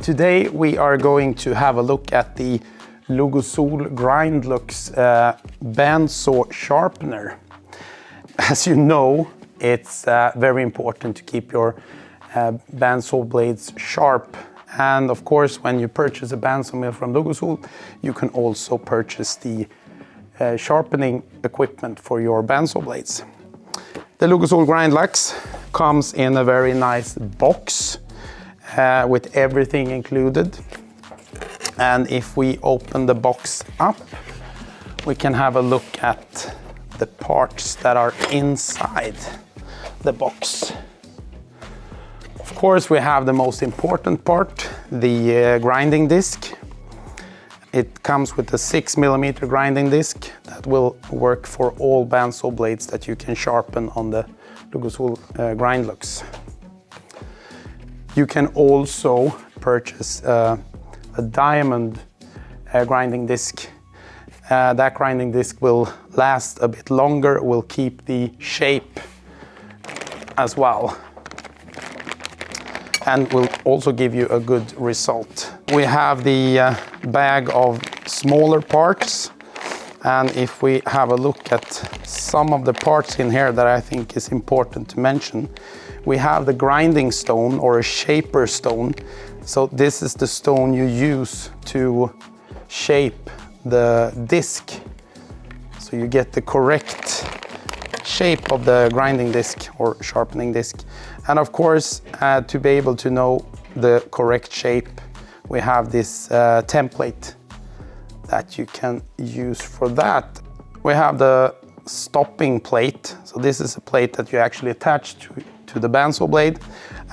Today we are going to have a look at the Logosol Grindlux bandsaw sharpener. As you know, it's very important to keep your bandsaw blades sharp. And of course, when you purchase a bandsaw mill from Logosol, you can also purchase the sharpening equipment for your bandsaw blades. The Logosol Grindlux comes in a very nice box with everything included. And if we open the box up, we can have a look at the parts that are inside the box. Of course, we have the most important part, the grinding disc. It comes with a 6mm grinding disc that will work for all bandsaw blades that you can sharpen on the Logosol Grindlux. You can also purchase a diamond grinding disc. That grinding disc will last a bit longer, will keep the shape as well, and will also give you a good result. We have the bag of smaller parts, and if we have a look at some of the parts in here that I think is important to mention, we have the grinding stone or a shaper stone. So this is the stone you use to shape the disc, so you get the correct shape of the grinding disc or sharpening disc. And of course, to be able to know the correct shape, we have this template that you can use for that. We have the stopping plate. So this is a plate that you actually attach to the bandsaw blade,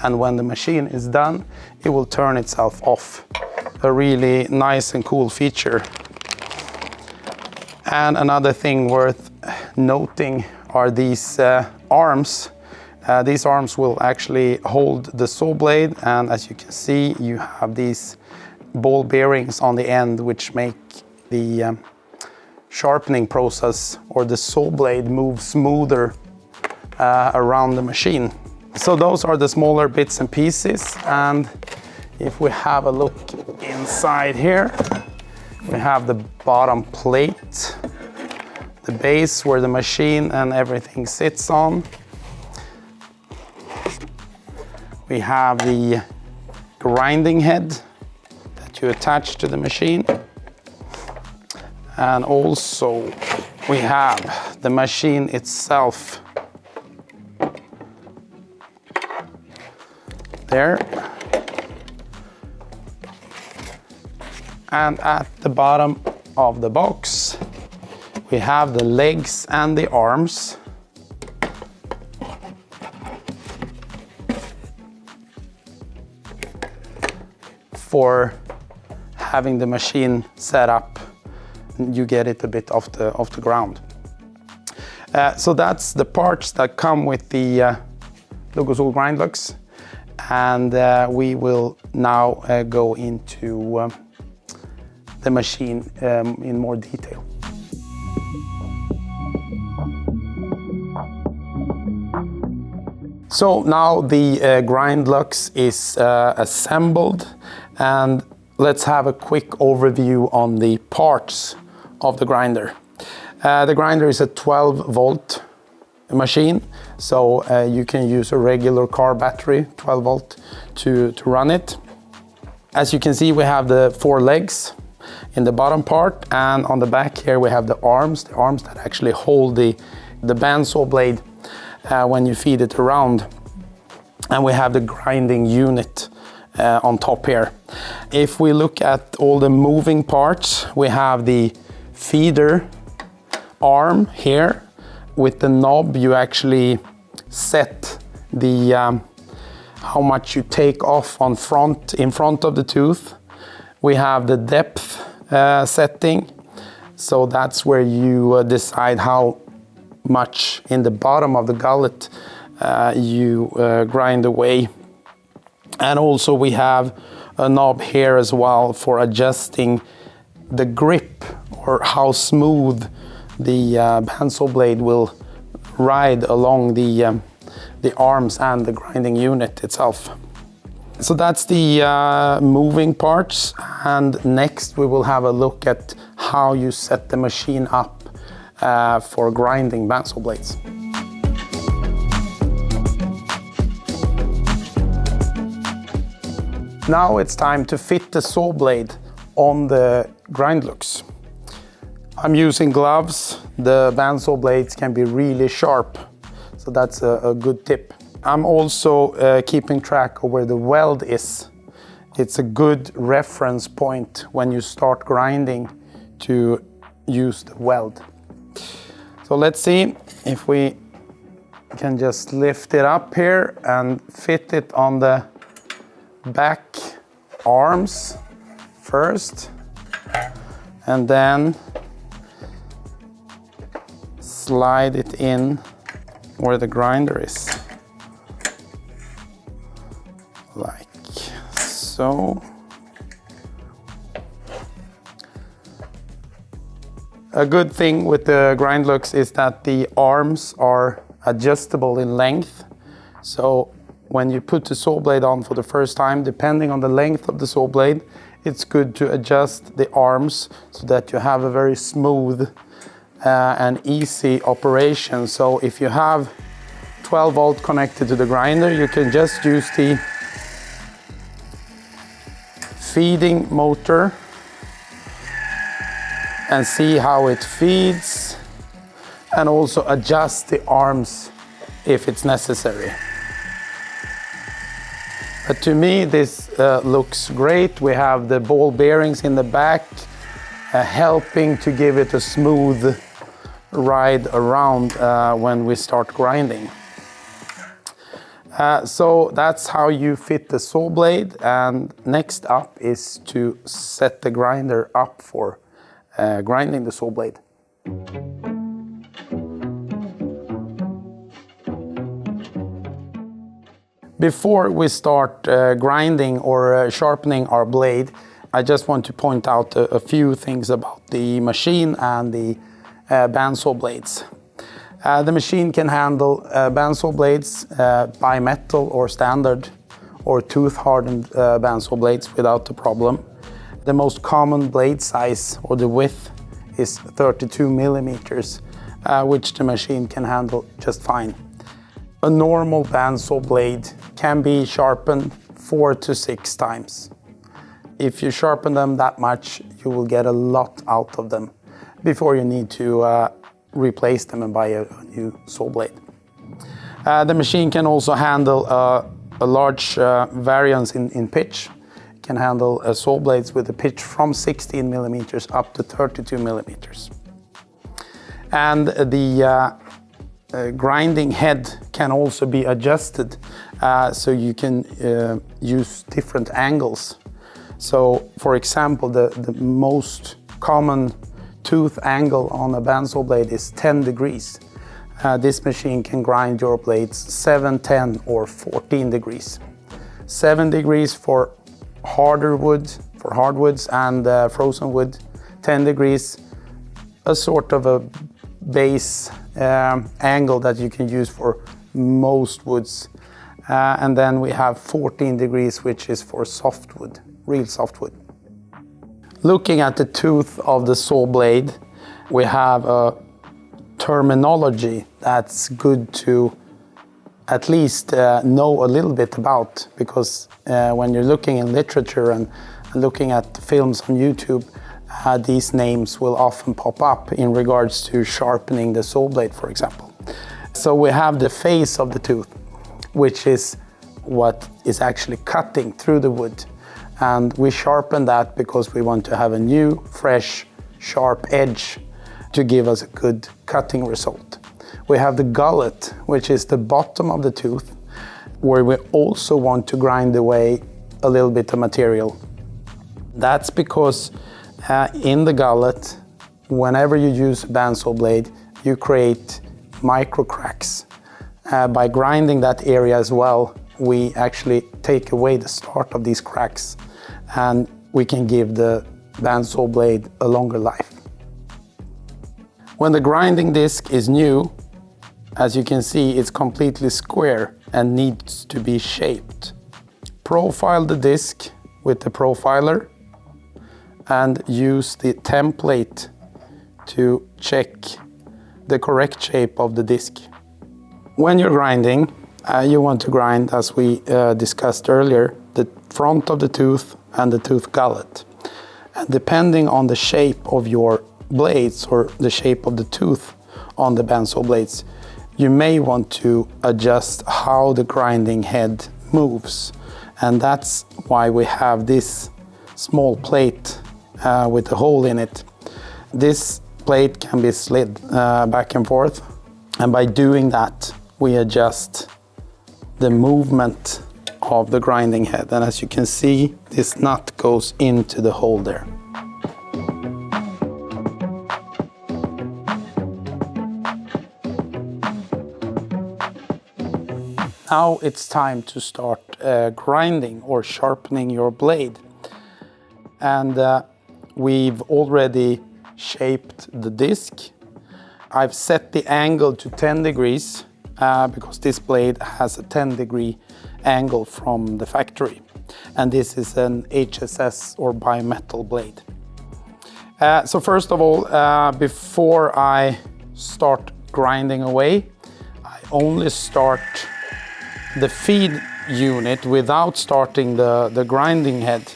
and when the machine is done, it will turn itself off. A really nice and cool feature. And another thing worth noting are these arms. These arms will actually hold the saw blade, and as you can see, you have these ball bearings on the end which make the sharpening process or the saw blade move smoother around the machine. So those are the smaller bits and pieces, and if we have a look inside here, we have the bottom plate, the base where the machine and everything sits on. We have the grinding head that you attach to the machine. And also we have the machine itself. There. And at the bottom of the box, we have the legs and the arms. For having the machine set up, you get it a bit off the ground. So that's the parts that come with the Logosol Grindlux, and we will now go into the machine in more detail. So now the Grindlux is assembled, and let's have a quick overview on the parts of the grinder. The grinder is a 12-volt machine, so you can use a regular car battery, 12-volt, to run it. As you can see, we have the 4 legs in the bottom part, and on the back here we have the arms that actually hold the bandsaw blade when you feed it around. And we have the grinding unit on top here. If we look at all the moving parts, we have the feeder arm here. With the knob, you actually set the how much you take off in front of the tooth. We have the depth setting, so that's where you decide how much in the bottom of the gullet you grind away. And also we have a knob here as well for adjusting the grip, or how smooth the bandsaw blade will ride along the arms and the grinding unit itself. So that's the moving parts, and next we will have a look at how you set the machine up for grinding bandsaw blades. Now it's time to fit the saw blade on the Grindlux. I'm using gloves. The bandsaw blades can be really sharp, so that's a good tip. I'm also keeping track of where the weld is. It's a good reference point when you start grinding to use the weld. So let's see if we can just lift it up here and fit it on the back arms first, and then slide it in where the grinder is. Like so. A good thing with the Grindlux is that the arms are adjustable in length. So when you put the saw blade on for the first time, depending on the length of the saw blade, it's good to adjust the arms so that you have a very smooth and easy operation. So if you have 12 volt connected to the grinder, you can just use the feeding motor and see how it feeds, and also adjust the arms if it's necessary. But to me this looks great. We have the ball bearings in the back helping to give it a smooth ride around when we start grinding. So that's how you fit the saw blade, and next up is to set the grinder up for grinding the saw blade. Before we start grinding or sharpening our blade, I just want to point out a few things about the machine and the bandsaw blades. The machine can handle bandsaw blades, bimetal or standard or tooth-hardened bandsaw blades without a problem. The most common blade size or the width is 32 millimeters, which the machine can handle just fine. A normal bandsaw blade can be sharpened 4 to 6 times. If you sharpen them that much, you will get a lot out of them before you need to replace them and buy a new saw blade. The machine can also handle a large variance in pitch. It can handle saw blades with a pitch from 16 millimeters up to 32 millimeters. And the grinding head can also be adjusted so you can use different angles. So for example, the most common tooth angle on a bandsaw blade is 10 degrees. This machine can grind your blades 7, 10 or 14 degrees. 7 degrees for harder wood, for hardwoods and frozen wood. 10 degrees, a sort of a base angle that you can use for most woods. And then we have 14 degrees, which is for softwood, real softwood. Looking at the tooth of the saw blade, we have a terminology that's good to at least know a little bit about, because when you're looking in literature and looking at films on YouTube, these names will often pop up in regards to sharpening the saw blade, for example. So we have the face of the tooth, which is what is actually cutting through the wood. And we sharpen that because we want to have a new, fresh, sharp edge to give us a good cutting result. We have the gullet, which is the bottom of the tooth, where we also want to grind away a little bit of material. That's because in the gullet, whenever you use a bandsaw blade, you create micro cracks. By grinding that area as well, we actually take away the start of these cracks, and we can give the bandsaw blade a longer life. When the grinding disc is new, as you can see, it's completely square and needs to be shaped. profile the disc with the profiler and use the template to check the correct shape of the disc. When you're grinding, you want to grind, as we discussed earlier, the front of the tooth and the tooth gullet. And depending on the shape of your blades or the shape of the tooth on the bandsaw blades, you may want to adjust how the grinding head moves. And that's why we have this small plate with a hole in it. This plate can be slid back and forth, and by doing that we adjust the movement of the grinding head. And as you can see, this nut goes into the hole there. Now it's time to start grinding or sharpening your blade. And we've already shaped the disc. I've set the angle to 10 degrees because this blade has a 10-degree angle from the factory. And this is an HSS or bimetal blade. So first of all, before I start grinding away, I only start the feed unit without starting the grinding head.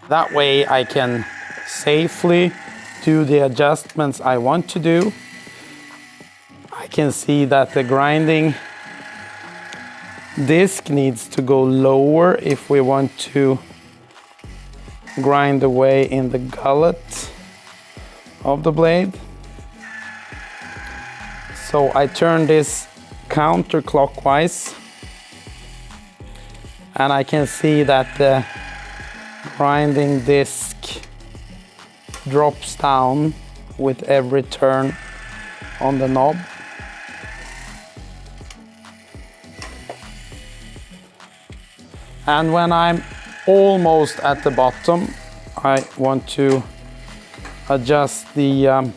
That way I can safely do the adjustments I want to do. I can see that the grinding disc needs to go lower if we want to grind away in the gullet of the blade. So I turn this counterclockwise, and I can see that the grinding disc drops down with every turn on the knob. And when I'm almost at the bottom, I want to adjust the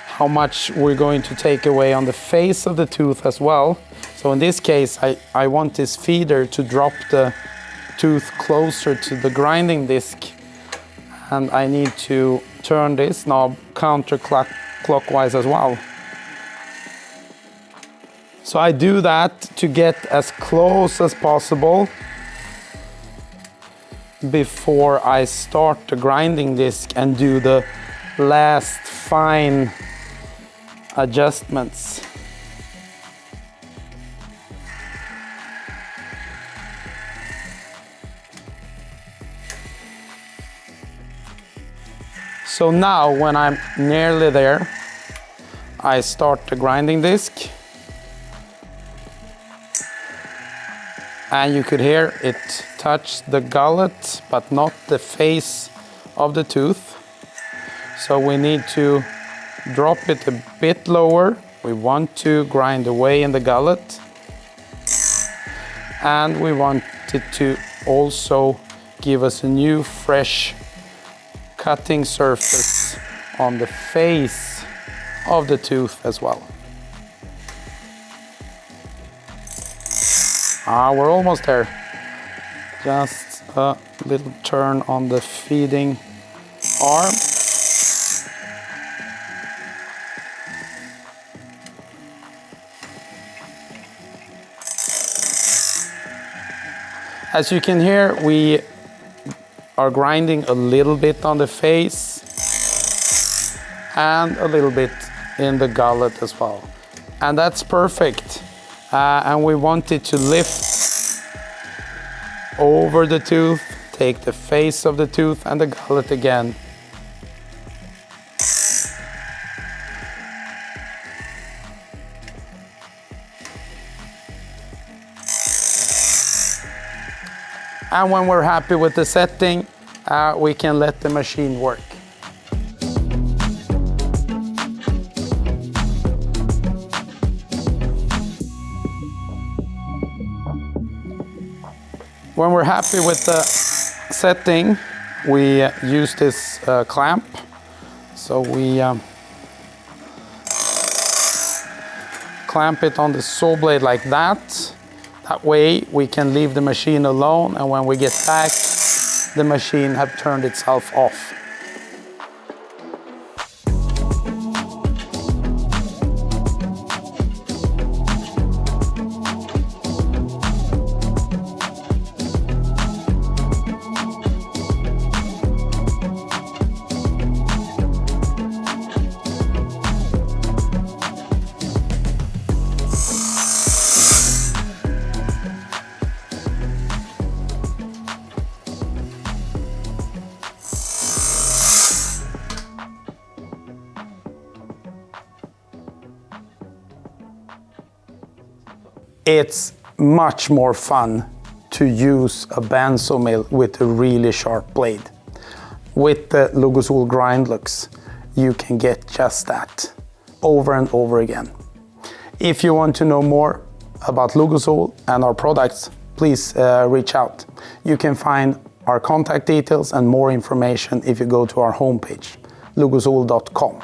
how much we're going to take away on the face of the tooth as well. So in this case, I want this feeder to drop the tooth closer to the grinding disc, and I need to turn this knob counterclockwise as well. So I do that to get as close as possible before I start the grinding disc and do the last fine adjustments. So now when I'm nearly there, I start the grinding disc. And you could hear it touch the gullet, but not the face of the tooth. So we need to drop it a bit lower. We want to grind away in the gullet. And we want it to also give us a new fresh cutting surface on the face of the tooth as well. We're almost there. Just a little turn on the feeding arm. As you can hear, we are grinding a little bit on the face and a little bit in the gullet as well. And that's perfect. And we want it to lift over the tooth, take the face of the tooth and the gullet again. And when we're happy with the setting, we can let the machine work. When we're happy with the setting, we use this clamp. So we clamp it on the saw blade like that. That way we can leave the machine alone, and when we get back, the machine have turned itself off. It's much more fun to use a bandsaw mill with a really sharp blade. With the Logosol Grindlux, you can get just that over and over again. If you want to know more about Logosol and our products, please reach out. You can find our contact details and more information if you go to our homepage, logosol.com.